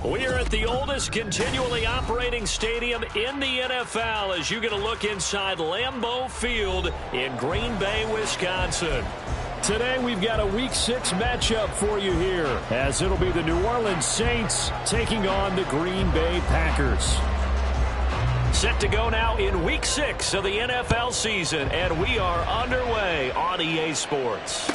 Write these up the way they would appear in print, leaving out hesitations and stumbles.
We are at the oldest continually operating stadium in the NFL as you get a look inside Lambeau Field in Green Bay, Wisconsin. Today we've got a Week 6 matchup for you here as it'll be the New Orleans Saints taking on the Green Bay Packers. Set to go now in Week 6 of the NFL season, and we are underway on EA Sports.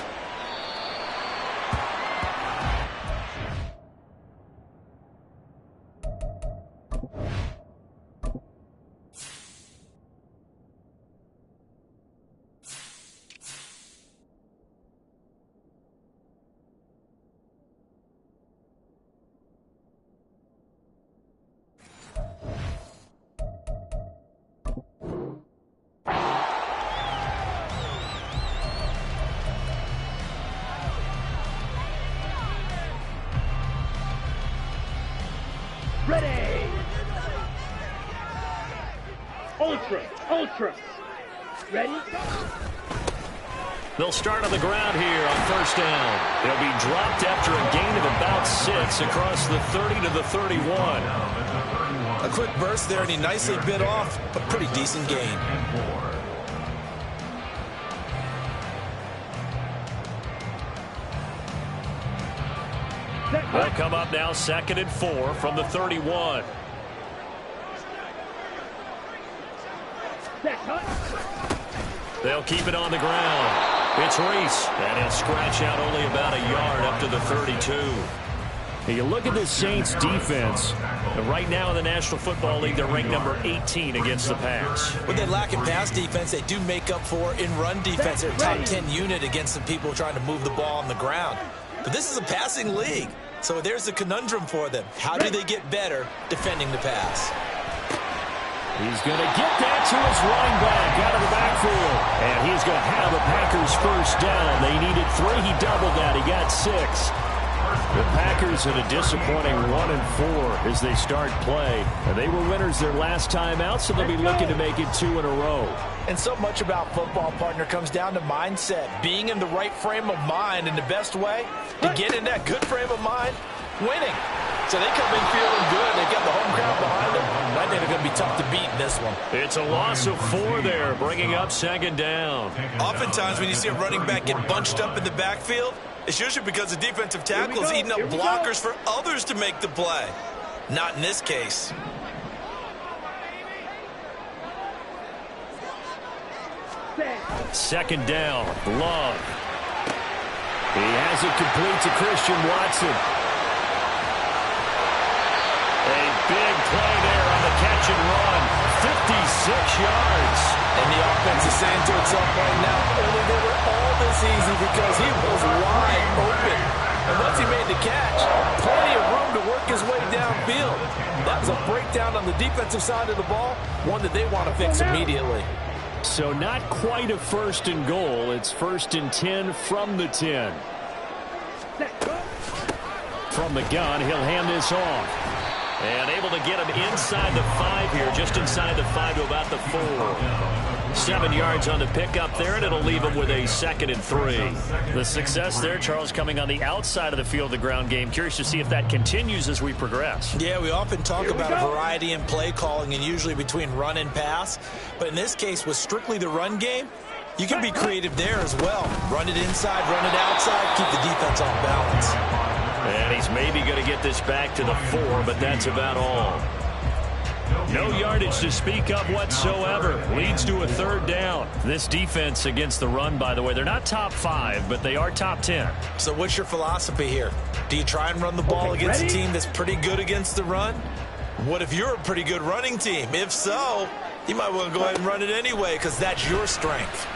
Ready! Ultra! Ready? They'll start on the ground here on first down. They'll be dropped after a gain of about 6 across the 30 to the 31. A quick burst there, and he nicely bit off a pretty decent gain. They'll come up now 2nd and 4 from the 31. They'll keep it on the ground. It's Reese, and he'll scratch out only about a yard up to the 32. Now you look at this Saints defense. Right now in the National Football League, they're ranked number 18 against the pass. When they lack in pass defense, they do make up for in run defense. They're a top 10 unit against some people trying to move the ball on the ground. But this is a passing league, so there's a conundrum for them. How do they get better defending the pass? He's going to get that to his running back out of the backfield. And he's going to have a Packers first down. They needed 3. He doubled that. He got 6. The Packers in a disappointing 1-4 as they start play. And they were winners their last time out, so they'll be looking to make it 2 in a row. And so much about football, partner, comes down to mindset. Being in the right frame of mind, and the best way to get in that good frame of mind, winning. So they come in feeling good. They got the home crowd behind them. I think they're going to be tough to beat in this one. It's a loss of 4 there, bringing up 2nd down. Oftentimes when you see a running back get bunched up in the backfield, it's usually because the defensive tackle is eating up blockers for others to make the play. Not in this case. Second down, Love. He has it complete to Christian Watson. A big play there on the catch and run. 56 yards. And the offense is saying to itself right now, only they were all this easy because he was wide open. And once he made the catch, plenty of room to work his way downfield. That was a breakdown on the defensive side of the ball, one that they want to fix immediately. So not quite a 1st and goal. It's 1st and 10 from the 10. From the gun, he'll hand this off. And able to get him inside the 5 here, just inside the 5 to about the 4. 7 yards on the pickup there, and it'll leave him with a 2nd and 3. The success there, Charles, coming on the outside of the field, the ground game. Curious to see if that continues as we progress. Yeah, we often talk about a variety in play calling and usually between run and pass. But in this case, with strictly the run game, you can be creative there as well. Run it inside, run it outside, keep the defense off balance. And he's maybe going to get this back to the 4, but that's about all. No yardage to speak of whatsoever. Leads to a 3rd down. This defense against the run, by the way, they're not top 5, but they are top 10. So what's your philosophy here? Do you try and run the ball against a team that's pretty good against the run? What if you're a pretty good running team? If so, you might want to go ahead and run it anyway because that's your strength.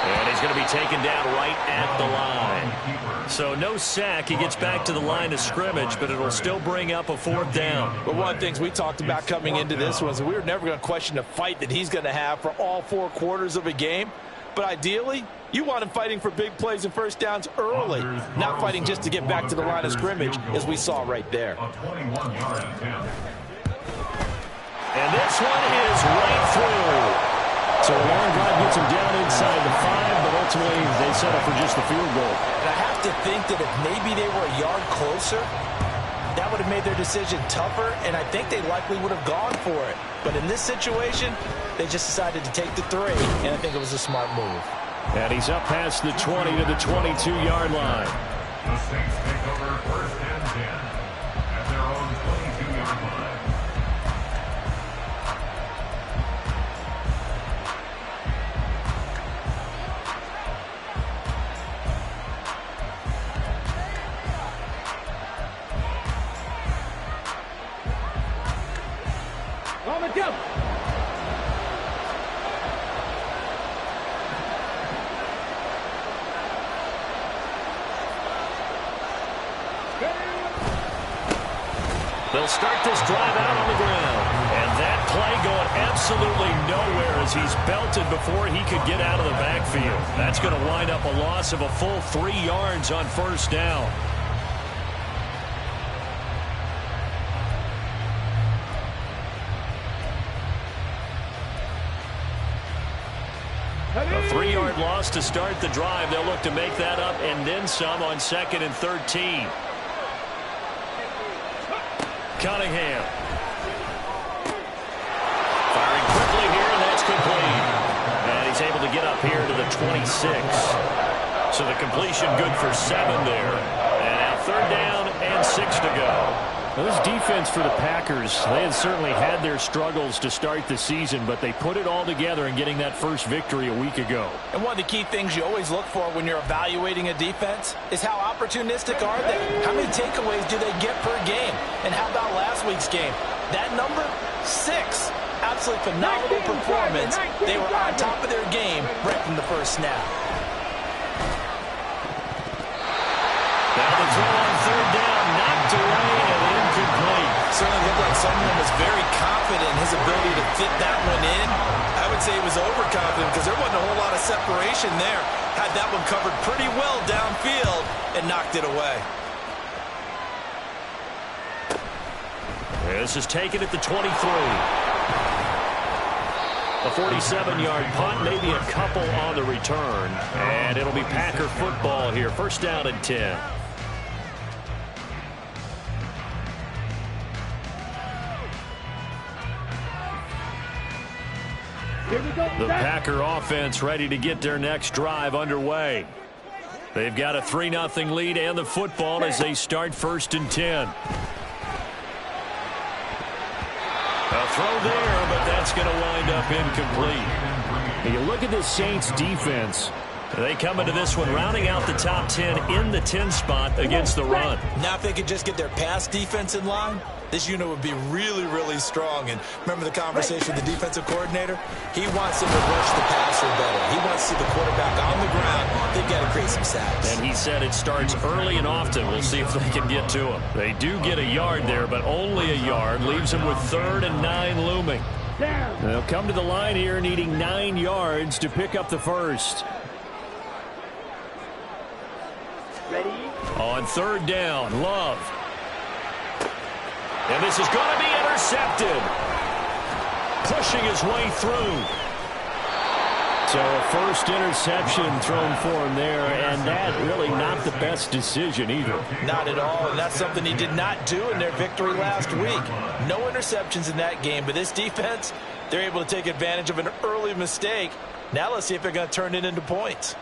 And he's going to to be taken down right at the line. So no sack. He gets back to the line of scrimmage, but it'll still bring up a 4th down. But one of the things we talked about coming into this was we were never going to question the fight that he's going to have for all 4 quarters of a game. But ideally, you want him fighting for big plays and first downs early, not fighting just to get back to the line of scrimmage, as we saw right there. And this one is right through. So a long drive gets him down inside the 5, but ultimately they settle for just the field goal. And I have to think that if maybe they were a yard closer, that would have made their decision tougher, and I think they likely would have gone for it. But in this situation, they just decided to take the 3, and I think it was a smart move. And he's up past the 20 to the 22-yard line. The Saints take over 1st and 10 at their own 22-yard line. On the jump. They'll start this drive out on the ground. And that play going absolutely nowhere as he's belted before he could get out of the backfield. That's going to wind up a loss of a full 3 yards on 1st down. A 3-yard loss to start the drive. They'll look to make that up and then some on 2nd and 13. Cunningham. Firing quickly here, and that's complete. And he's able to get up here to the 26. So the completion good for 7 there. And now 3rd down and 6 to go. Well, this defense for the Packers, they had certainly had their struggles to start the season, but they put it all together in getting that first victory a week ago. And one of the key things you always look for when you're evaluating a defense is how opportunistic are they? How many takeaways do they get per game? And how about last week's game? That number, 6. Absolutely phenomenal performance. They were on top of their game right from the first snap. Now the throw on 3rd down, knocked away and incomplete. Certainly looked like someone was very confident in his ability to fit that one in. I would say he was overconfident because there wasn't a whole lot of separation there. Had that one covered pretty well downfield and knocked it away. This is taken at the 23. A 47-yard punt, maybe a couple on the return. And it'll be Packer football here. 1st down and 10. The Packer offense ready to get their next drive underway. They've got a 3-0 lead and the football as they start 1st and 10. A throw there, but that's going to wind up incomplete. And you look at this Saints defense. They come into this one rounding out the top 10 in the 10 spot against the run. Now if they could just get their pass defense in line, this unit would be really, really strong. And remember the conversation with the defensive coordinator? He wants them to rush the passer better. He wants to see the quarterback on the ground. They've got to create some sacks. And he said it starts early and often. We'll see if they can get to him. They do get a yard there, but only a yard. Leaves them with 3rd and 9 looming. They'll come to the line here needing 9 yards to pick up the first. Ready? On 3rd down, Love. And this is going to be intercepted. Pushing his way through. So a first interception thrown for him there, and that really not the best decision either. Not at all, and that's something he did not do in their victory last week. No interceptions in that game, but this defense, they're able to take advantage of an early mistake. Now let's see if they're going to turn it into points.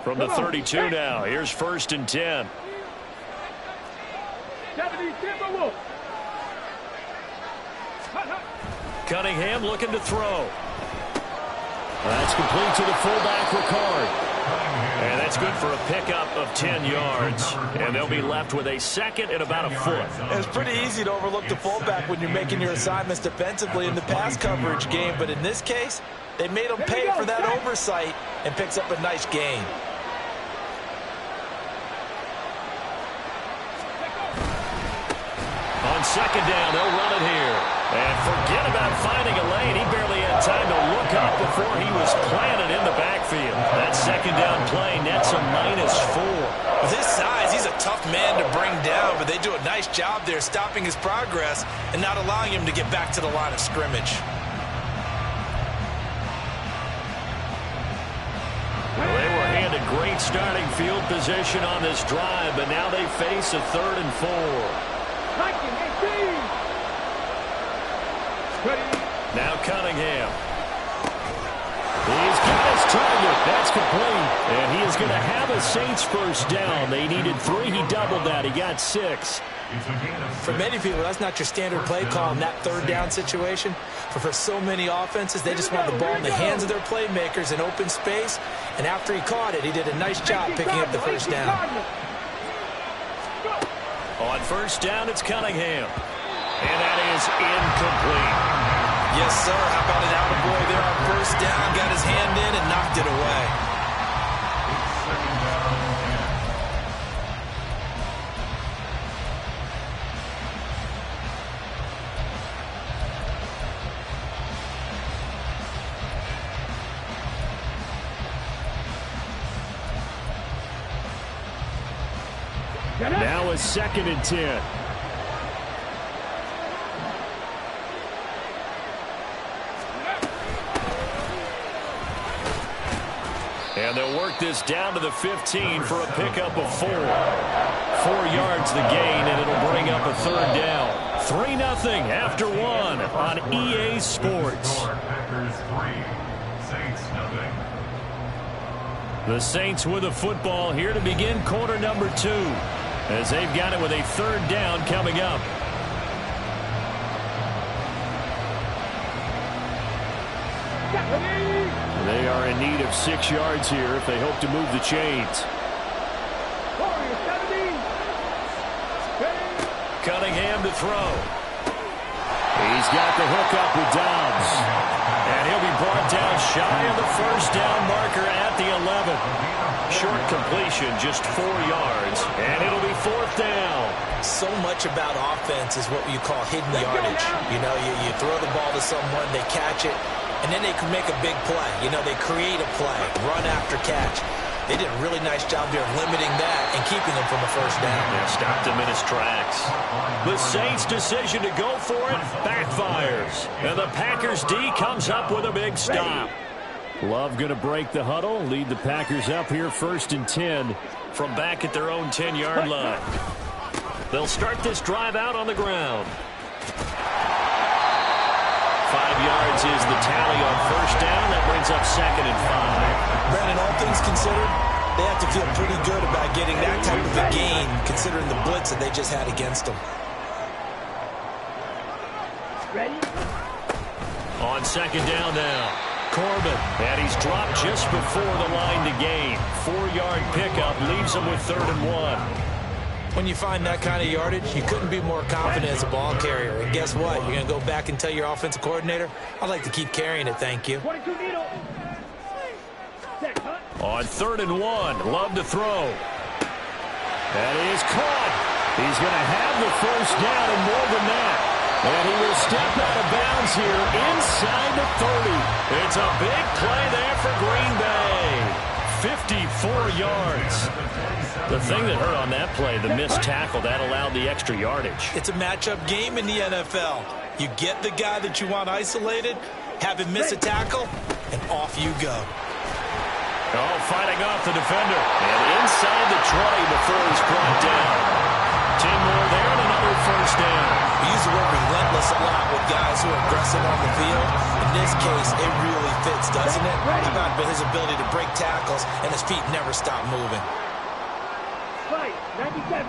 From the 32 now, here's 1st and 10. Cunningham looking to throw. That's complete to the fullback, Ricard. And That's good for a pickup of 10 yards. And they'll be left with a second and about a foot. It's pretty easy to overlook the fullback when you're making your assignments defensively in the pass coverage game. But in this case, they made him pay for that oversight and picks up a nice gain. On second down, they'll run it here. And forget about finding a lane. He barely had time to look up before he was planted in the backfield. That second down play nets a -4. With his size, he's a tough man to bring down, but they do a nice job there stopping his progress and not allowing him to get back to the line of scrimmage. Well, they were handed great starting field position on this drive, but now they face a 3rd and 4. Now Cunningham. He's got his target. That's complete. And he is going to have a Saints first down. They needed 3. He doubled that. He got 6. For many people, that's not your standard play call in that 3rd down situation. For so many offenses, they just want the ball in the hands of their playmakers in open space. And after he caught it, he did a nice job picking up the first down. On first down, it's Cunningham. And that is incomplete. Yes, sir. How about an attaboy there on first down? Got his hand in and knocked it away. Now a 2nd and 10. And they'll work this down to the 15 for a pickup of 4. 4 yards the gain, and it'll bring up a 3rd down. 3-0 after 1 on EA Sports. Packers 3, Saints 0. The Saints with a football here to begin quarter number 2, as they've got it with a 3rd down coming up. They are in need of 6 yards here if they hope to move the chains. Cunningham to throw. He's got the hook up with Dobbs. And he'll be brought down shy of the first down marker at the 11. Short completion, just 4 yards. And it'll be 4th down. So much about offense is what you call hidden yardage. You know, you throw the ball to someone, they catch it, and then they can make a big play. You know, they create a play, run after catch. They did a really nice job there of limiting that and keeping him from a first down. Yeah, stopped him in his tracks. The Saints' decision to go for it backfires. And the Packers D comes up with a big stop. Love going to break the huddle, lead the Packers up here 1st and 10. From back at their own 10-yard line. They'll start this drive out on the ground. 5 yards is the tally on first down. That brings up 2nd and 5. Brandon, all things considered, they have to feel pretty good about getting that type of a gain, considering the blitz that they just had against them. Ready? On second down now, Corbin. And he's dropped just before the line to gain. 4-yard pickup leaves him with 3rd and 1. When you find that kind of yardage, you couldn't be more confident as a ball carrier. And guess what? You're going to go back and tell your offensive coordinator, I'd like to keep carrying it, thank you. 22 needle. On 3rd and 1, Love to throw. That is caught. He's going to have the first down and more than that. And he will step out of bounds here inside the 30. It's a big play there for Green Bay. 54 yards. The thing that hurt on that play, the missed tackle, that allowed the extra yardage. It's a matchup game in the NFL. You get the guy that you want isolated, have him miss a tackle, and off you go. Oh, fighting off the defender. And inside the 20 before he's brought down. 10 more there and another first down. We use the word relentless a lot with guys who are aggressive on the field. In this case, it really fits, doesn't it? How about his ability to break tackles and his feet never stop moving? Right, 97.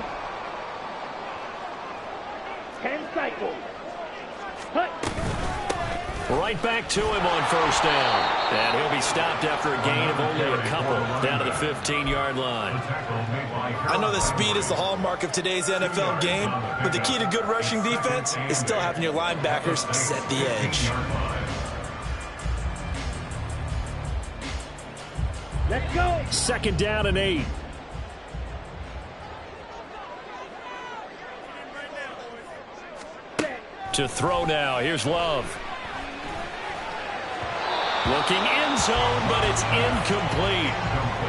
10 cycles. Hut. Right back to him on first down. And he'll be stopped after a gain of only a couple down to the 15-yard line. I know that speed is the hallmark of today's NFL game, but the key to good rushing defense is still having your linebackers set the edge. Let's go. Second down and 8. To throw now. Here's Love. Looking end zone, but it's incomplete.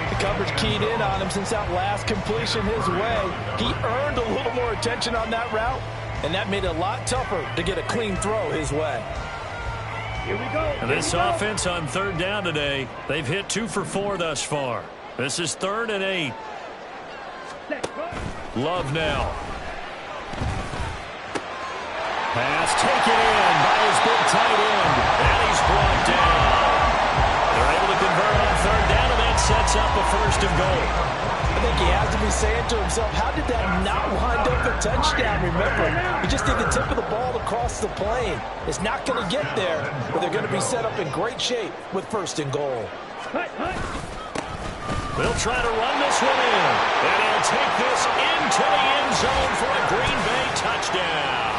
The coverage keyed in on him since that last completion his way. He earned a little more attention on that route, and that made it a lot tougher to get a clean throw his way. Here we go. And this offense on third down today, they've hit 2 for 4 thus far. This is 3rd and 8. Let's go. Love now. Pass taken in by his big tight end. And he's brought down. They're able to convert on third down, and that sets up a 1st and goal. I think he has to be saying to himself, how did that not wind up a touchdown? Remember, he just did the tip of the ball across the plane. It's not going to get there, but they're going to be set up in great shape with 1st and goal. Hut, hut. They'll try to run this one in. And he'll take this into the end zone for a Green Bay touchdown.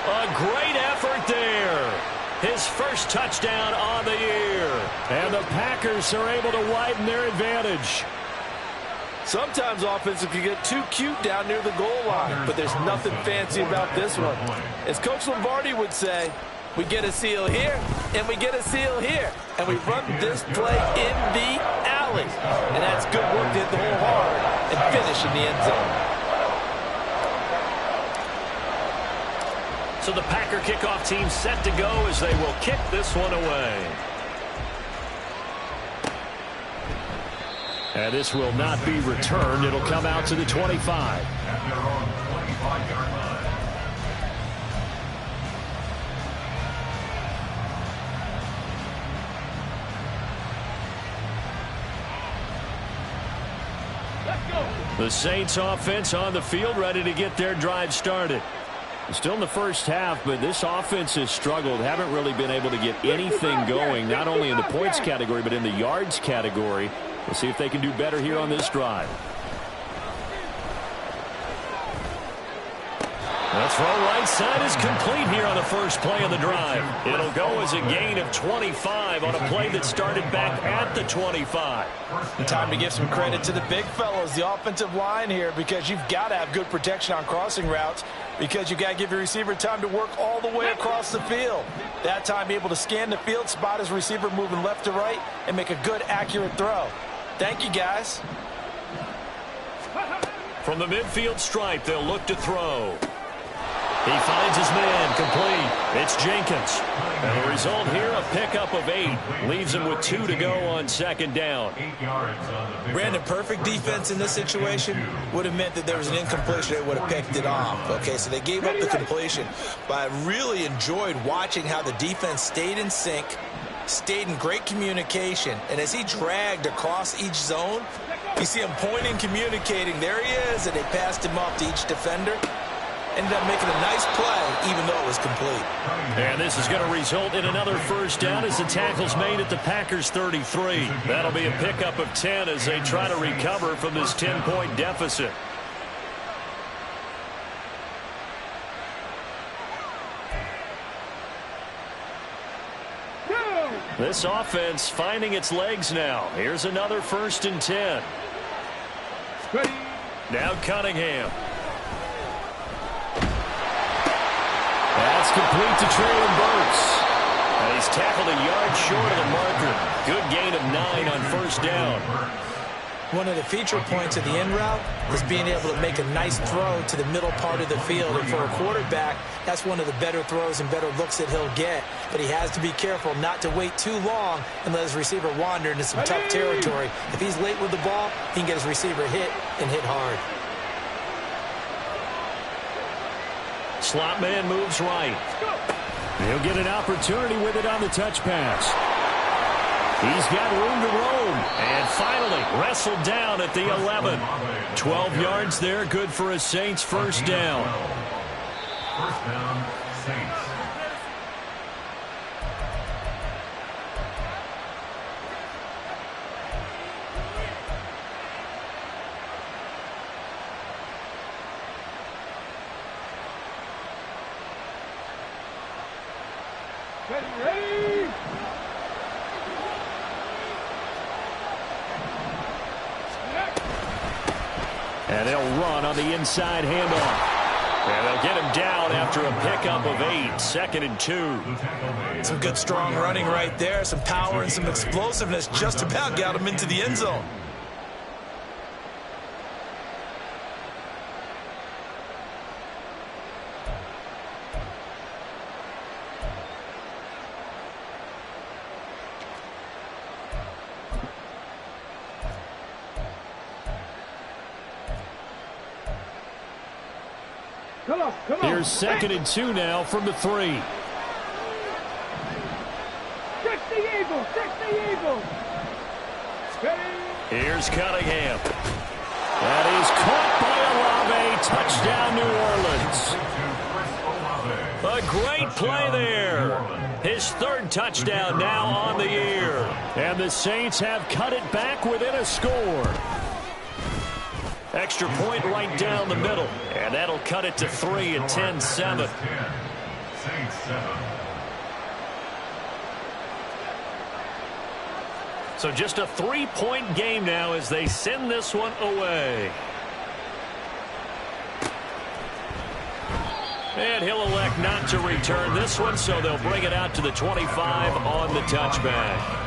A great effort there. His first touchdown on the year. And the Packers are able to widen their advantage. Sometimes offenses can get too cute down near the goal line, but there's nothing fancy about this one. As Coach Lombardi would say, we get a seal here, and we get a seal here, and we run this play in the alley. And that's good work to hit the hole hard and finish in the end zone. So the Packer kickoff team set to go as they will kick this one away. And this will not be returned. It'll come out to the 25. At their own 25-yard line. Let's go. The Saints offense on the field, ready to get their drive started. Still in the first half, but this offense has struggled. Haven't really been able to get anything going, not only in the points category, but in the yards category. We'll see if they can do better here on this drive. The throw right side is complete here on the first play of the drive. It'll go as a gain of 25 on a play that started back at the 25. Time to give some credit to the big fellows, the offensive line here, because you've got to have good protection on crossing routes, because you've got to give your receiver time to work all the way across the field. That time, be able to scan the field, spot his receiver moving left to right, and make a good, accurate throw. Thank you, guys. From the midfield stripe, they'll look to throw. He finds his man, complete. It's Jenkins. And the result here, a pickup of 8. Leaves him with 2 to go on second down. 8 yards on the Brandon, perfect defense in this situation would have meant that there was an incompletion. They would have picked it off. Okay, so they gave up the completion. But I really enjoyed watching how the defense stayed in sync, stayed in great communication. And as he dragged across each zone, you see him pointing, communicating. There he is, and they passed him off to each defender. Ended up making a nice play, even though it was complete. And this is going to result in another first down as the tackle's made at the Packers' 33. That'll be a pickup of 10 as they try to recover from this 10-point deficit. This offense finding its legs now. Here's another 1st and 10. Ready. Now Cunningham. That's complete to Traylon Burks. And he's tackled a yard short of the marker. Good gain of 9 on first down. One of the feature points of the in route is being able to make a nice throw to the middle part of the field. And for a quarterback, that's one of the better throws and better looks that he'll get. But he has to be careful not to wait too long and let his receiver wander into some tough territory. If he's late with the ball, he can get his receiver hit and hit hard. Slot man moves right. He'll get an opportunity with it on the touch pass. He's got room to roam. And finally wrestled down at the 11. 12 yards there, good for a Saints first down. First down, Saints. Ready. And they'll run on the inside handoff. And they'll get him down after a pickup of 8, 2nd and 2. Some good strong running right there, some power and some explosiveness just about got him into the end zone. Come on. Here's 2nd and 2 now from the 3. Fix the eagle. Ready. Here's Cunningham. That is caught by Olave. Touchdown, New Orleans. A great play there. His 3rd touchdown now on the year. And the Saints have cut it back within a score. Extra point right down the middle. And that'll cut it to 3 and 10-7. Saints 7. So just a 3-point game now as they send this one away. And he'll elect not to return this one, so they'll bring it out to the 25 on the touchback.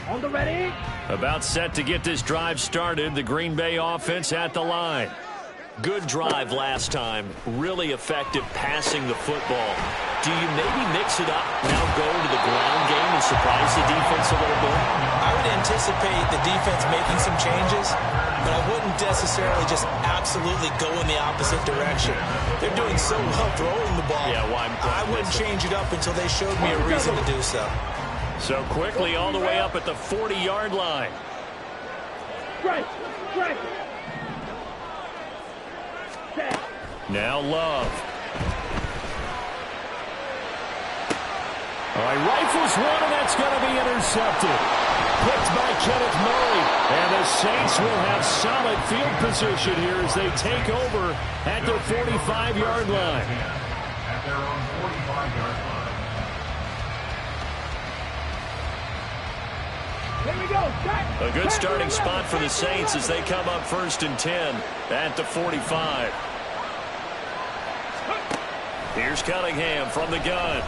On the ready. About set to get this drive started. The Green Bay offense at the line. Good drive last time. Really effective passing the football. Do you maybe mix it up, now go to the ground game and surprise the defense a little bit? I would anticipate the defense making some changes, but I wouldn't necessarily just absolutely go in the opposite direction. They're doing so well throwing the ball. Yeah, well, I wouldn't change it up until they showed me a reason to do so. So quickly all the way up at the 40-yard line. Strike. Now Love. All right, rifles one, and that's going to be intercepted. Picked by Kenneth Murray. And the Saints will have solid field position here as they take over at their 45-yard line. At their own 45-yard line. Here we go. A good starting spot for the Saints as they come up 1st and 10 at the 45. Here's Cunningham from the gun.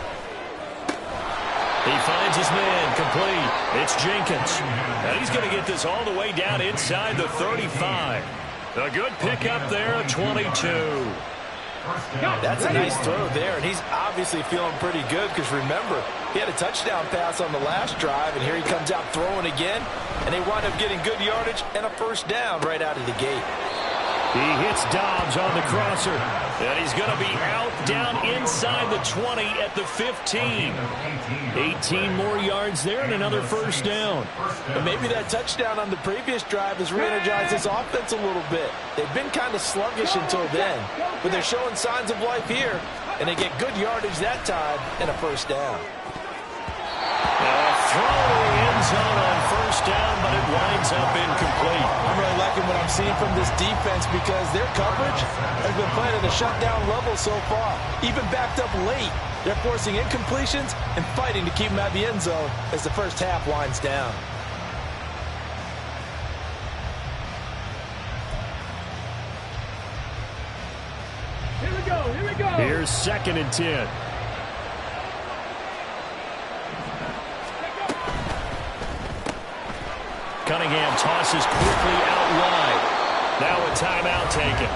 He finds his man complete. It's Jenkins. And he's going to get this all the way down inside the 35. A good pickup there at 22. That's a nice throw there, and he's obviously feeling pretty good because, remember, he had a touchdown pass on the last drive, and here he comes out throwing again, and they wind up getting good yardage and a 1st down right out of the gate. He hits Dobbs on the crosser, and he's going to be out down inside the 20 at the 15. 18 more yards there and another 1st down. And maybe that touchdown on the previous drive has re-energized this offense a little bit. They've been kind of sluggish until then, but they're showing signs of life here, and they get good yardage that time and a 1st down. Throw to the end zone on 1st down, but it winds up incomplete. I'm really liking what I'm seeing from this defense because their coverage has been playing at a shutdown level so far. Even backed up late, they're forcing incompletions and fighting to keep them out of the end zone as the 1st half winds down. Here we go. Here's 2nd and 10. Cunningham tosses quickly out wide. Now a timeout taken.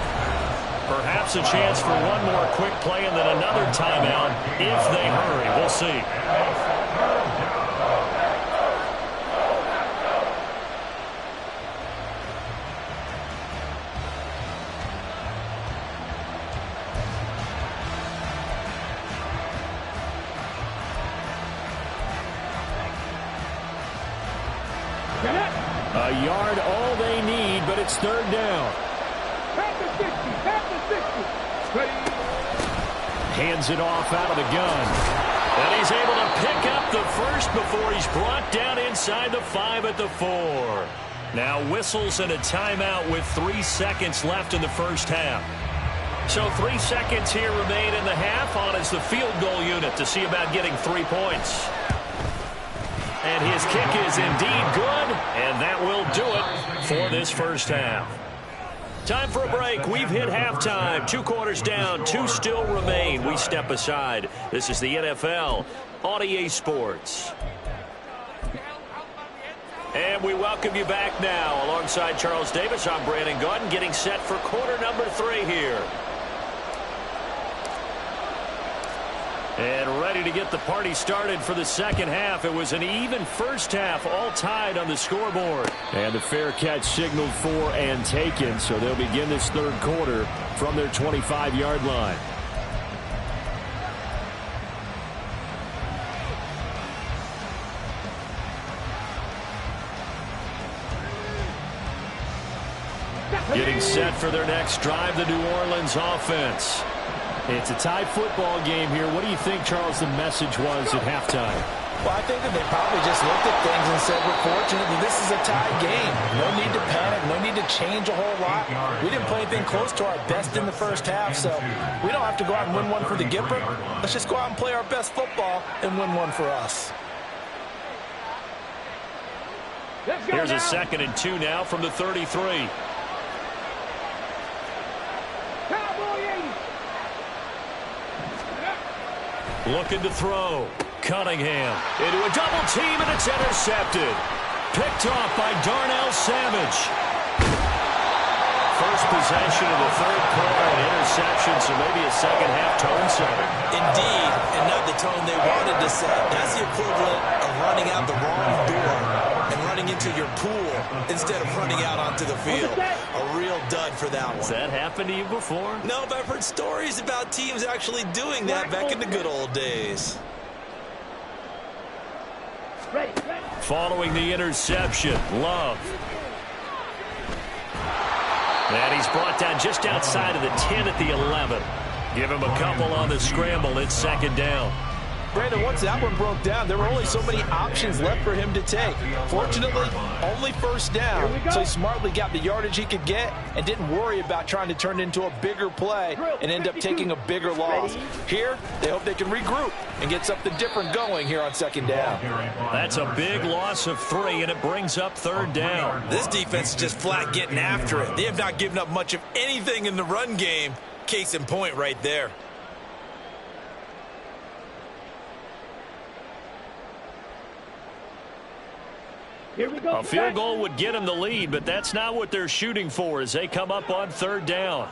Perhaps a chance for one more quick play and then another timeout if they hurry. We'll see. A yard all they need, but it's 3rd down. Half the 60. Hands it off out of the gun. And he's able to pick up the first before he's brought down inside the 5 at the 4. Now whistles and a timeout with 3 seconds left in the first half. So 3 seconds here remain in the half on as the field goal unit to see about getting 3 points. And his kick is indeed good, and that will do it for this first half. Time for a break. We've hit halftime. 2 quarters down, 2 still remain. We step aside. This is the NFL on EA Sports. And we welcome you back now. Alongside Charles Davis, I'm Brandon Gaudin, getting set for quarter number 3 here. And ready to get the party started for the second half. It was an even first half, all tied on the scoreboard. And the fair catch signaled for and taken, so they'll begin this third quarter from their 25-yard line. Getting set for their next drive, the New Orleans offense. It's a tie football game here. What do you think, Charles, the message was at halftime? Well, I think that they probably just looked at things and said, we're fortunate that this is a tie game. No need to panic. No need to change a whole lot. We didn't play anything close to our best in the first half, so we don't have to go out and win one for the Gipper. Let's just go out and play our best football and win one for us. Here's a 2nd and 2 now from the 33. Looking to throw. Cunningham into a double team, and it's intercepted. Picked off by Darnell Savage. First possession of the third quarter, an interception, so maybe a second half tone setter. Indeed, and not the tone they wanted to set. That's the equivalent of running out the wrong door and running into your pool instead of running out onto the field. A real dud for that one. Has that happened to you before? No, but I've heard stories about teams actually doing that back in the good old days. Following the interception, Love. And he's brought down just outside of the 10 at the 11. Give him a couple on the scramble. It's 2nd down. Brandon, once that one broke down, there were only so many options left for him to take. Fortunately, only first down, so he smartly got the yardage he could get and didn't worry about trying to turn it into a bigger play and end up taking a bigger loss. Here, they hope they can regroup and get something different going here on 2nd down. That's a big loss of 3, and it brings up 3rd down. This defense is just flat getting after it. They have not given up much of anything in the run game. Case in point right there. Here we go. A field goal would get them the lead, but that's not what they're shooting for as they come up on 3rd down.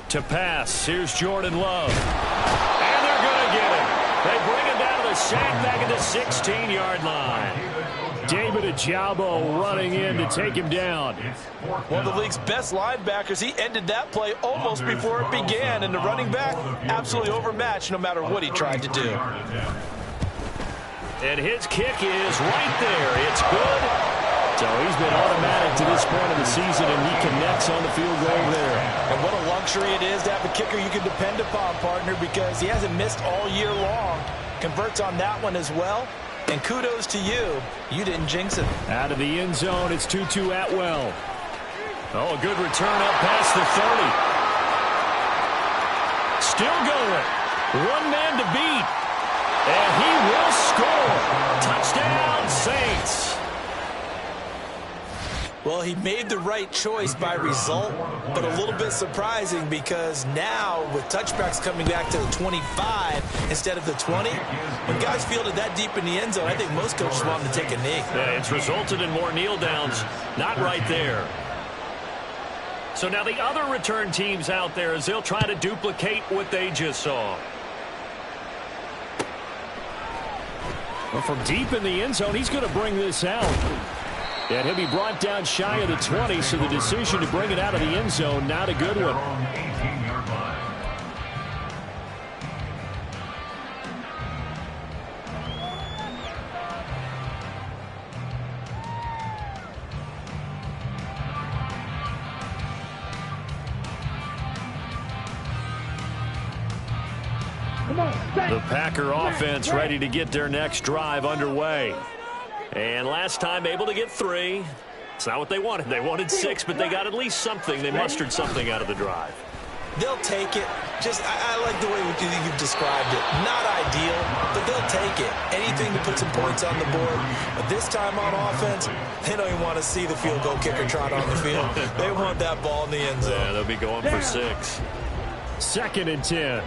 To pass, here's Jordan Love. And they're going to get him. They bring him down to the sack back at the 16-yard line. David Ojabo running in to take him down. One of the league's best linebackers. He ended that play almost before it began, and the running back absolutely overmatched no matter what he tried to do. And his kick is right there. It's good. So he's been automatic to this point of the season, and he connects on the field goal there. And what a luxury it is to have a kicker you can depend upon, partner, because he hasn't missed all year long. Converts on that one as well. And kudos to you. You didn't jinx it. Out of the end zone, it's Tutu Atwell. Oh, a good return up past the 30. Still going. 1 man to beat. And he will score. Touchdown, Saints. Well, he made the right choice by result, but a little bit surprising because now with touchbacks coming back to the 25 instead of the 20, when guys fielded that deep in the end zone, I think most coaches want them to take a knee. Yeah, it's resulted in more kneel downs. Not right there. So now the other return teams out there as they'll try to duplicate what they just saw. Well, from deep in the end zone, he's going to bring this out. And he'll be brought down shy of the 20, so the decision to bring it out of the end zone, not a good one. The Packer offense ready to get their next drive underway. And last time able to get 3. It's not what they wanted. They wanted 6, but they got at least something. They mustered something out of the drive. They'll take it. I like the way you've described it. Not ideal, but they'll take it. Anything to put some points on the board. But this time on offense, they don't even want to see the field goal kicker trot on the field. They want that ball in the end zone. Yeah, they'll be going for 6. 2nd and 10.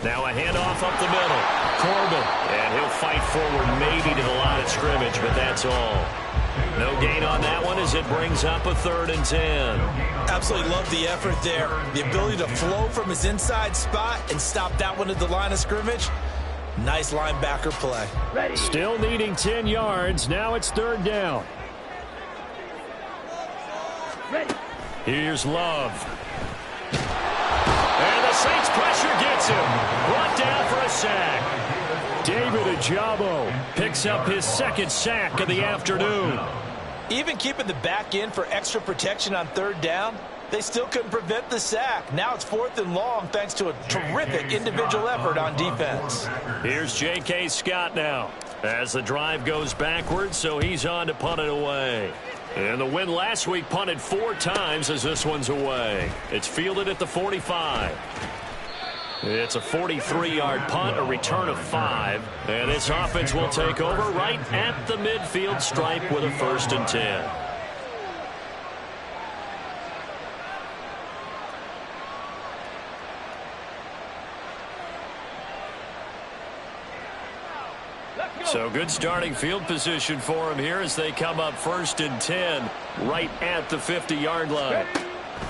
Now a handoff up the middle. Corbin, and he'll fight forward maybe to the line of scrimmage, but that's all. No gain on that one as it brings up a 3rd and 10. Absolutely love the effort there. The ability to flow from his inside spot and stop that one at the line of scrimmage. Nice linebacker play. Ready. Still needing 10 yards. Now it's 3rd down. Ready. Here's Love. And the Saints pressure gets him. Brought down for a sack. David Ojabo picks up his 2nd sack of the afternoon. Even keeping the back end for extra protection on 3rd down, they still couldn't prevent the sack. Now it's 4th and long thanks to a terrific individual effort on defense. Here's J.K. Scott now as the drive goes backwards, so he's on to punt it away. And the win last week punted 4 times as this one's away. It's fielded at the 45. It's a 43-yard punt, a return of 5. And this offense will take over right at the midfield stripe with a 1st and 10. So good starting field position for him here as they come up 1st and 10 right at the 50-yard line.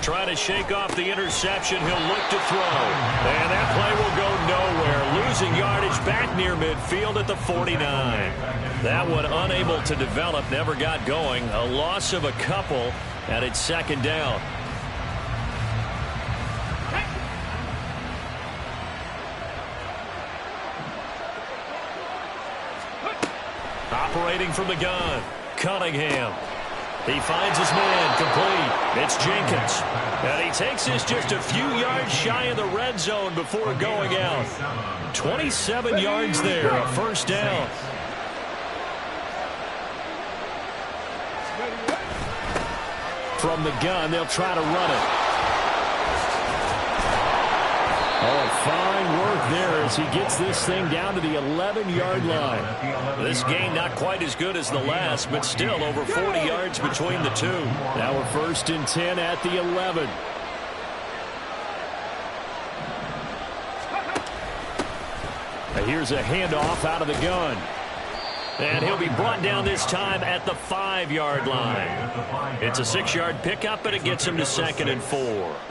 Trying to shake off the interception. He'll look to throw. And that play will go nowhere. Losing yardage back near midfield at the 49. That one unable to develop. Never got going. A loss of a couple. And it's 2nd down. Operating from the gun. Cunningham. He finds his man complete. It's Jenkins. And he takes this just a few yards shy of the red zone before going out. 27 yards there, a 1st down. From the gun, they'll try to run it. Oh, fine work there as he gets this thing down to the 11-yard line. This game not quite as good as the last, but still over 40 yards between the two. Now a 1st and 10 at the 11. Here's a handoff out of the gun. And he'll be brought down this time at the 5-yard line. It's a 6-yard pickup, and it gets him to 2nd and 4.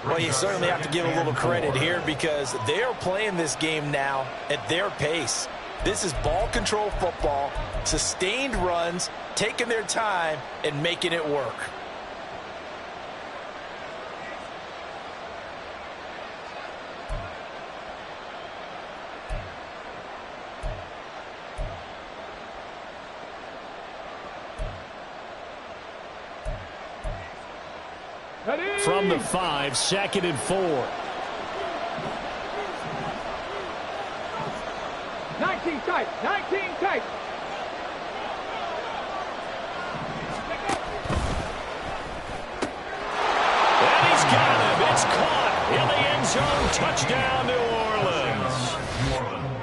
Well, you certainly have to give a little credit here because they are playing this game now at their pace. This is ball control football, sustained runs, taking their time, and making it work. From the 5, 2nd and 4. 19 tight, 19 tight. And he's got him. It's caught in the end zone. Touchdown, New Orleans.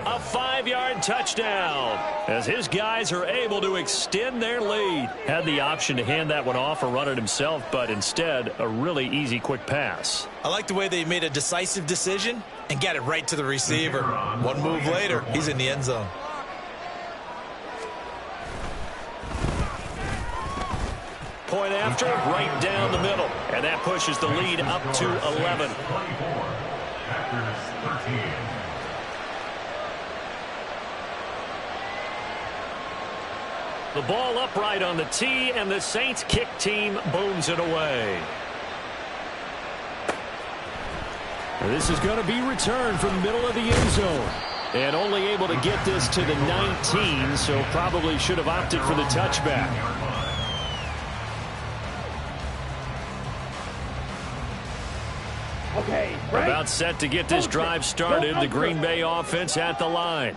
A 5-yard touchdown as his guys are able to extend their lead. Had the option to hand that one off or run it himself, but instead a really easy quick pass. I like the way they made a decisive decision and got it right to the receiver. One move later, he's in the end zone. Point after, right down the middle. And that pushes the lead up to 11. The ball upright on the tee, and the Saints kick team booms it away. This is going to be returned from the middle of the end zone. And only able to get this to the 19, so probably should have opted for the touchback. Okay, break. About set to get this drive started. The Green Bay offense at the line.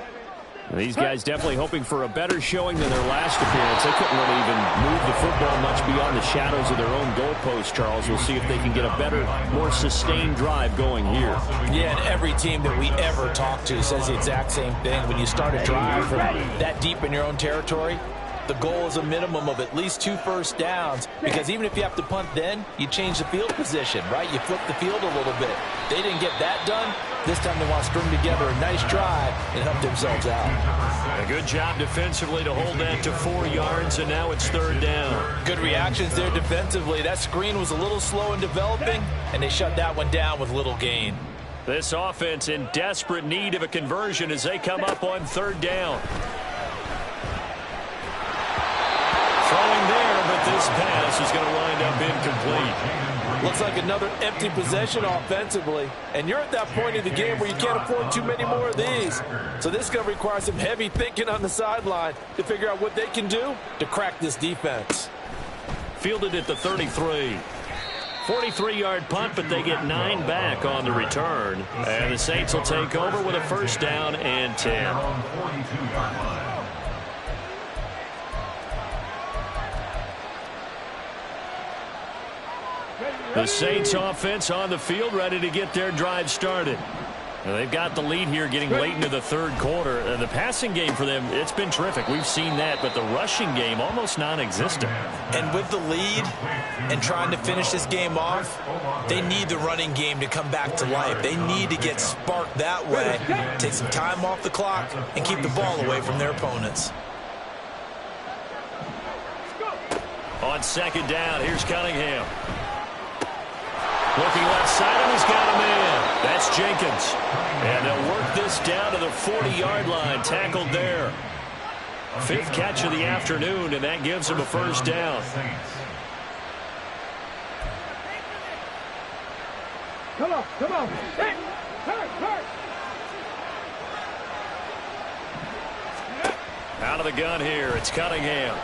These guys definitely hoping for a better showing than their last appearance. They couldn't really even move the football much beyond the shadows of their own goalpost, Charles. We'll see if they can get a better, more sustained drive going here. Yeah, and every team that we ever talk to says the exact same thing. When you start a drive from that deep in your own territory, the goal is a minimum of at least 2 first downs, because even if you have to punt then, you change the field position, right? You flip the field a little bit. They didn't get that done. This time they want to string together a nice drive and help themselves out. A good job defensively to hold that to 4 yards, and now it's 3rd down. Good reactions there defensively. That screen was a little slow in developing, and they shut that one down with little gain. This offense in desperate need of a conversion as they come up on 3rd down. Throwing there, but this pass is going to wind up incomplete. Looks like another empty possession offensively, and you're at that point in the game where you can't afford too many more of these. So this is going to require some heavy thinking on the sideline to figure out what they can do to crack this defense. Fielded at the 33. 43-yard punt, but they get 9 back on the return. And the Saints will take over with a 1st down and 10. The Saints offense on the field, ready to get their drive started. Now they've got the lead here getting late into the 3rd quarter. The passing game for them, it's been terrific. We've seen that, but the rushing game almost non-existent. And with the lead and trying to finish this game off, they need the running game to come back to life. They need to get sparked that way, take some time off the clock, and keep the ball away from their opponents. On 2nd down, here's Cunningham. Looking left side, and he's got a man. That's Jenkins. And they'll work this down to the 40-yard line. Tackled there. 5th catch of the afternoon, and that gives him a 1st down. Come on, come on. Hey, hurt. Out of the gun here, it's Cunningham.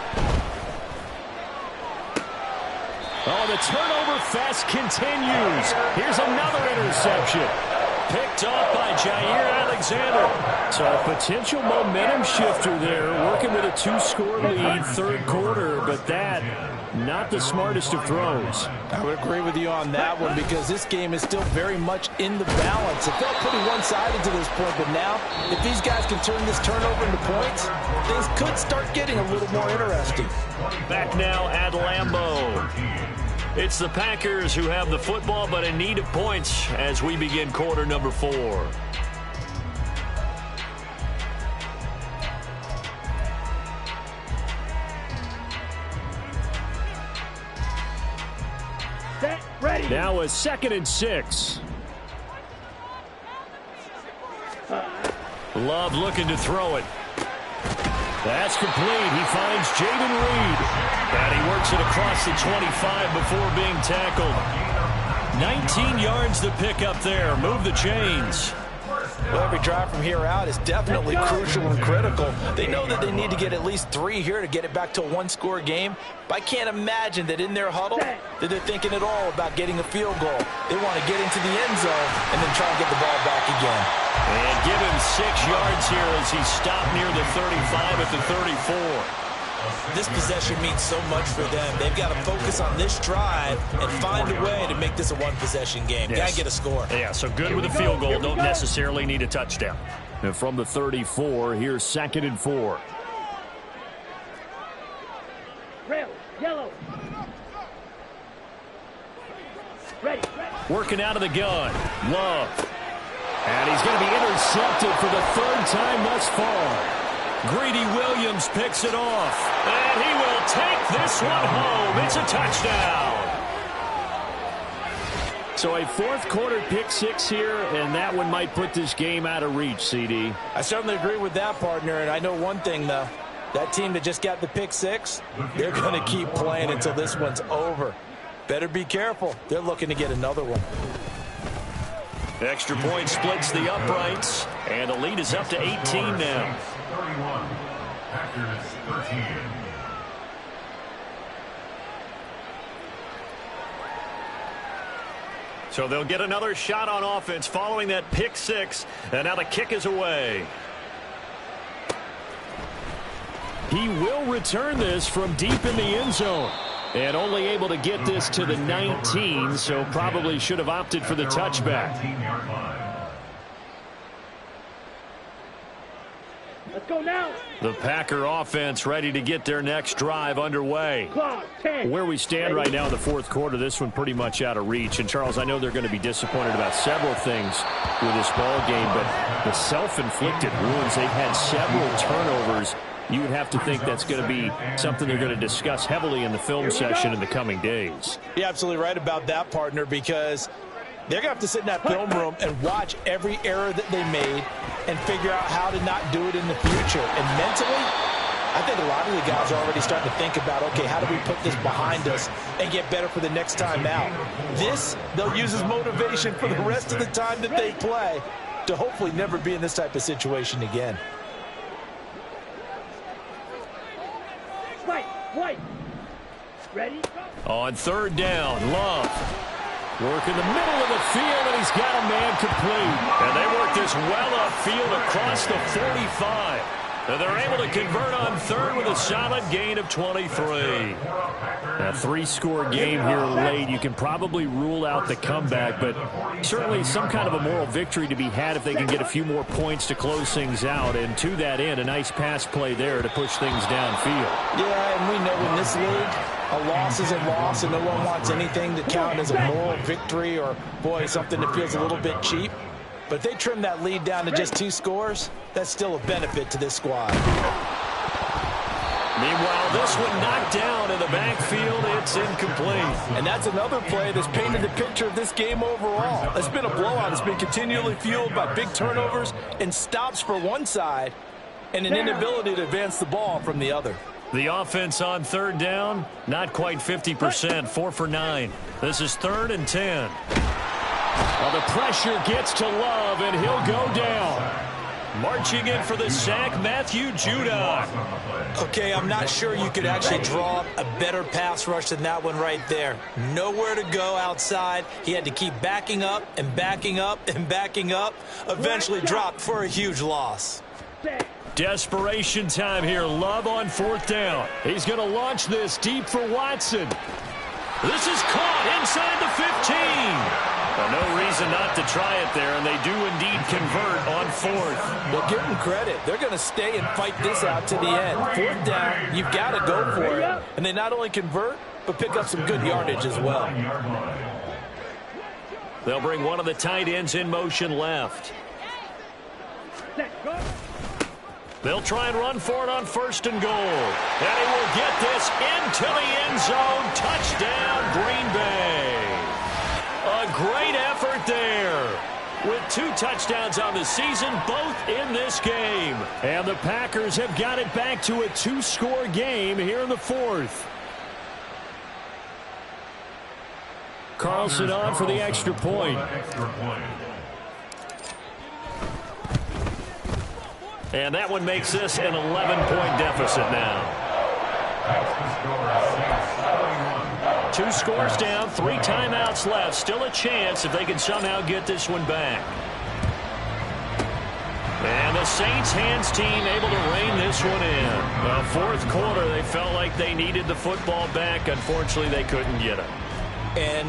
Oh, the turnover fest continues. Here's another interception. Picked off by Jair Alexander. So a potential momentum shifter there, working with a 2-score lead, 3rd quarter, but that, not the smartest of throws. I would agree with you on that one, because this game is still very much in the balance. It felt pretty one-sided to this point, but now, if these guys can turn this turnover into points, things could start getting a little more interesting. Back now at Lambeau. It's the Packers who have the football, but in need of points as we begin quarter number 4. Set, ready. Now a 2nd and 6. Love looking to throw it. That's complete. He finds Jaden Reed. And he works it across the 25 before being tackled. 19 yards to pick up there. Move the chains. Well, every drive from here out is definitely crucial and critical. They know that they need to get at least 3 here to get it back to a 1-score game. But I can't imagine that in their huddle that they're thinking at all about getting a field goal. They want to get into the end zone and then try and get the ball back again. And give him 6 yards here as he stopped near the 35 at the 34. This possession means so much for them. They've got to focus on this drive and find a way to make this a 1-possession game. Yes. Got to get a score. Yeah, so good with a field goal. Don't necessarily need a touchdown. And from the 34, here's 2nd and 4. Rail, yellow. Ready. Working out of the gun. Love. And he's going to be intercepted for the 3rd time thus far. Greedy Williams picks it off. And he will take this one home. It's a touchdown. So a 4th quarter pick 6 here, and that one might put this game out of reach, CD. I certainly agree with that, partner. And I know one thing, though. That team that just got the pick 6, they're going to keep playing until this one's over. Better be careful. They're looking to get another one. Extra point splits the uprights, and the lead is up to 18 now. 31, Packers 13. So they'll get another shot on offense following that pick six. And now the kick is away. He will return this from deep in the end zone. And only able to get this to the 19, so probably should have opted for the touchback. Let's go now. The Packer offense ready to get their next drive underway. Clock, 10. Where we stand right now in the fourth quarter, this one pretty much out of reach. And, Charles, I know they're going to be disappointed about several things with this ball game, but the self-inflicted wounds, they've had several turnovers. You would have to think that's going to be something they're going to discuss heavily in the film session in the coming days. You're absolutely right about that, partner, because they're going to have to sit in that film room and watch every error that they made and figure out how to not do it in the future. And mentally, I think a lot of the guys are already starting to think about, okay, how do we put this behind us and get better for the next time out? This, they'll use as motivation for the rest of the time that they play to hopefully never be in this type of situation again. White. Ready? On third down, Love. Work in the middle of the field, and he's got a man complete. And they work this well upfield across the 45. And they're able to convert on third with a solid gain of 23. A three-score game here late. You can probably rule out the comeback, but certainly some kind of a moral victory to be had if they can get a few more points to close things out. And to that end, a nice pass play there to push things downfield. Yeah, and we know in this league, a loss is a loss, and no one wants anything to count as a moral victory or, boy, something that feels a little bit cheap. But if they trim that lead down to just 2 scores, that's still a benefit to this squad. Meanwhile, this one knocked down in the backfield. It's incomplete. And that's another play that's painted the picture of this game overall. It's been a blowout. It's been continually fueled by big turnovers and stops for one side and an inability to advance the ball from the other. The offense on third down, not quite 50%, 4 for 9. This is 3rd and 10. Well, the pressure gets to Love, and he'll go down. Marching in for the sack, Matthew Judon. Okay, I'm not sure you could actually draw up a better pass rush than that one right there. Nowhere to go outside. He had to keep backing up and backing up and backing up. Eventually dropped for a huge loss. Desperation time here. Love on 4th down. He's going to launch this deep for Watson. This is caught inside the 15. Well, no reason not to try it there, and they do indeed convert on 4th. Well, give them credit. They're going to stay and fight this out to the end. 4th down, you've got to go for it. And they not only convert, but pick up some good yardage as well. They'll bring one of the tight ends in motion left. They'll try and run for it on 1st and goal. And he will get this into the end zone. Touchdown, Green Bay. A great effort there. With 2 touchdowns on the season, both in this game. And the Packers have got it back to a 2-score game here in the 4th. Carlson on for the extra point. And that one makes this an 11-point deficit now. 2 scores down, 3 timeouts left. Still a chance if they can somehow get this one back. And the Saints hands team able to rein this one in. The 4th quarter, they felt like they needed the football back. Unfortunately, they couldn't get it. And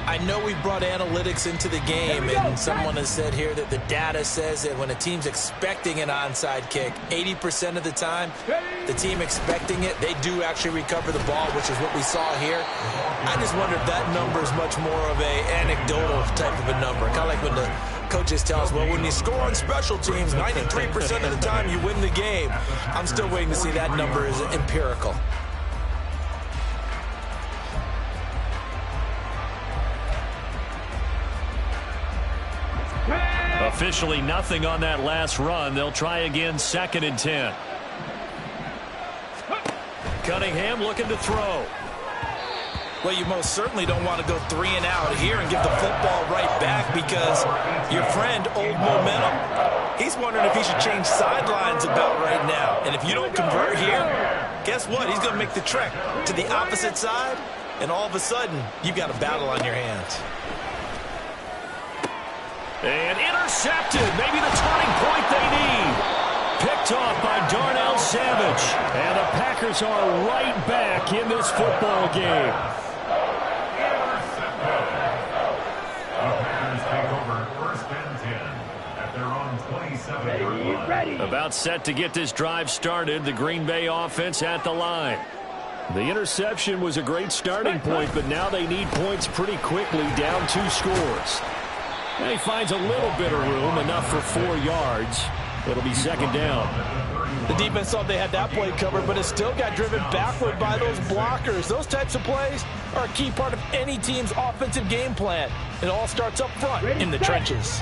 I know we brought analytics into the game, and someone has said here that the data says that when a team's expecting an onside kick, 80% of the time, the team expecting it, they do actually recover the ball, which is what we saw here. I just wonder if that number is much more of a anecdotal type of a number. Kind of like when the coaches tell us, well, when you score on special teams, 93% of the time you win the game. I'm still waiting to see that number is empirical. Officially nothing on that last run. They'll try again, 2nd and 10. Cunningham looking to throw. Well, you most certainly don't want to go 3 and out here and give the football right back, because your friend, Old Momentum, he's wondering if he should change sidelines about right now. And if you don't convert here, guess what? He's going to make the trek to the opposite side, and all of a sudden, you've got a battle on your hands. And intercepted. Maybe the turning point they need. Picked off by Darnell Savage. And the Packers are right back in this football game. About set to get this drive started. The Green Bay offense at the line. The interception was a great starting point, but now they need points pretty quickly, down 2 scores. And he finds a little bit of room, enough for 4 yards. It'll be second down. The defense thought they had that play covered, but it still got driven backward by those blockers. Those types of plays are a key part of any team's offensive game plan. It all starts up front in the trenches.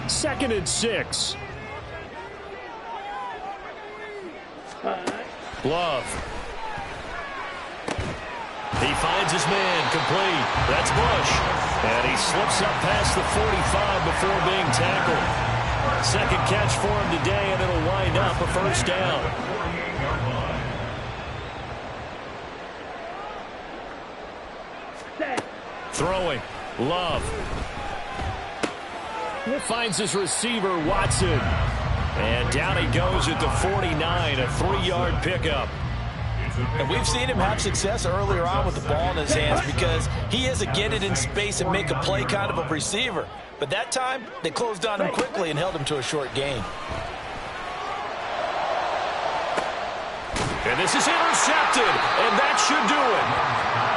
2nd and 6. Love. He finds his man, complete. That's Bush. And he slips up past the 45 before being tackled. Second catch for him today, and it'll wind up a first down. Throwing. Love. Finds his receiver, Watson. And down he goes at the 49, a 3-yard pickup. And we've seen him have success earlier on with the ball in his hands because he is a get it in space and make a play kind of a receiver. But that time, they closed on him quickly and held him to a short gain. And this is intercepted, and that should do it.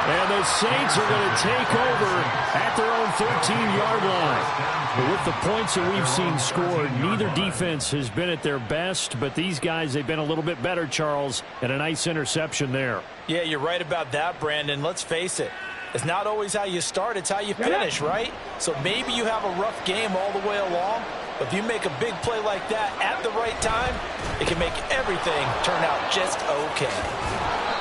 And the Saints are going to take over at their own 13-yard line. But with the points that we've seen scored, neither defense has been at their best, but these guys, they've been a little bit better, Charles, and a nice interception there. Yeah, you're right about that, Brandon. Let's face it. It's not always how you start, it's how you finish, right? So maybe you have a rough game all the way along, but if you make a big play like that at the right time, it can make everything turn out just okay.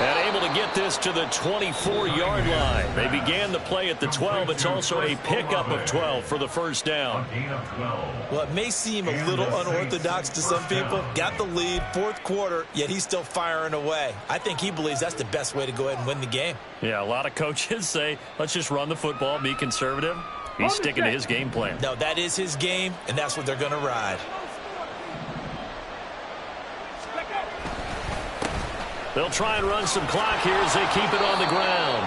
And able to get this to the 24-yard line. They began the play at the 12. It's also a pickup of 12 for the first down. Well, it may seem a little unorthodox to some people. Got the lead, 4th quarter, yet he's still firing away. I think he believes that's the best way to go ahead and win the game. Yeah, a lot of coaches say, let's just run the football, be conservative. He's sticking to his game plan. No, that is his game, and that's what they're going to ride. They'll try and run some clock here as they keep it on the ground.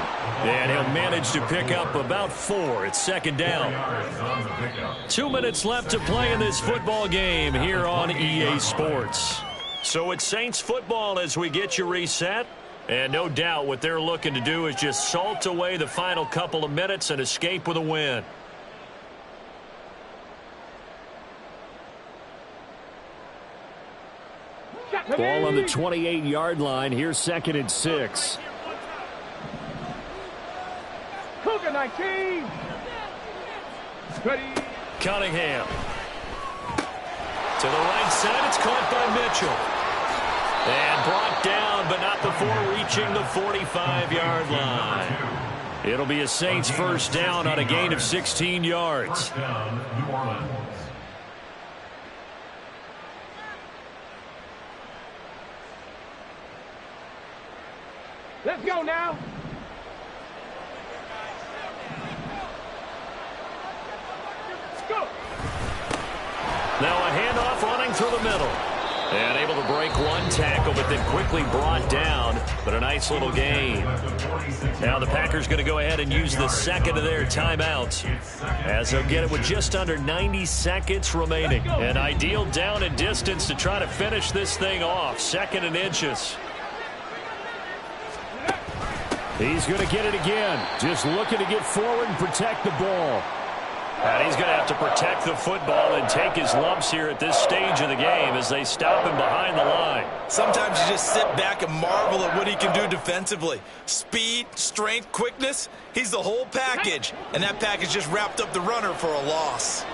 And he'll manage to pick up about 4. It's second down. 2 minutes left to play in this football game here on EA Sports. So it's Saints football as we get you reset. And no doubt what they're looking to do is just salt away the final couple of minutes and escape with a win. Ball on the 28-yard line. Here's 2nd and 6. Cougar 19. Ready. Cunningham. To the right side. It's caught by Mitchell. And brought down, but not before reaching the 45-yard line. It'll be a Saints first down on a gain of 16 yards. Let's go now. Go. Now a handoff running through the middle. And able to break one tackle, but then quickly brought down. But a nice little gain. Now the Packers going to go ahead and use the second of their timeouts, as they'll get it with just under 90 seconds remaining. An ideal down and distance to try to finish this thing off. 2nd and inches. He's going to get it again. Just looking to get forward and protect the ball. And he's going to have to protect the football and take his lumps here at this stage of the game as they stop him behind the line. Sometimes you just sit back and marvel at what he can do defensively. Speed, strength, quickness, he's the whole package. And that package just wrapped up the runner for a loss.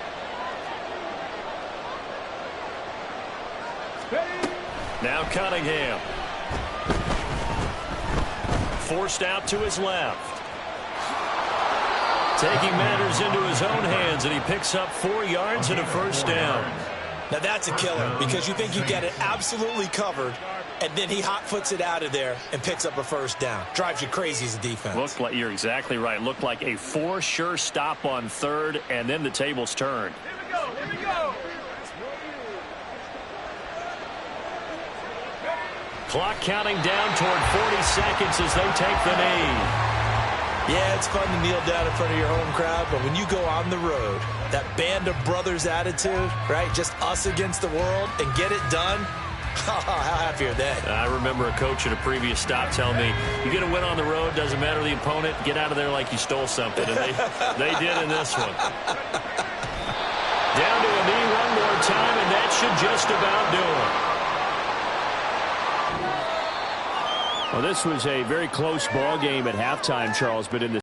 Now Cunningham. Forced out to his left. Taking matters into his own hands, and he picks up 4 yards and a first down. Now that's a killer, because you think you get it absolutely covered, and then he hot-foots it out of there and picks up a first down. Drives you crazy as a defense. Looked like, you're exactly right. Looked like a for sure stop on 3rd, and then the tables turned. Clock counting down toward 40 seconds as they take the knee. Yeah, it's fun to kneel down in front of your home crowd, but when you go on the road, that band of brothers attitude, right? Just us against the world and get it done. How happy are they? I remember a coach at a previous stop telling me, you get a win on the road, doesn't matter the opponent, get out of there like you stole something. And they did in this one. Down to a knee one more time, and that should just about do it. Well, this was a very close ball game at halftime, Charles, but in the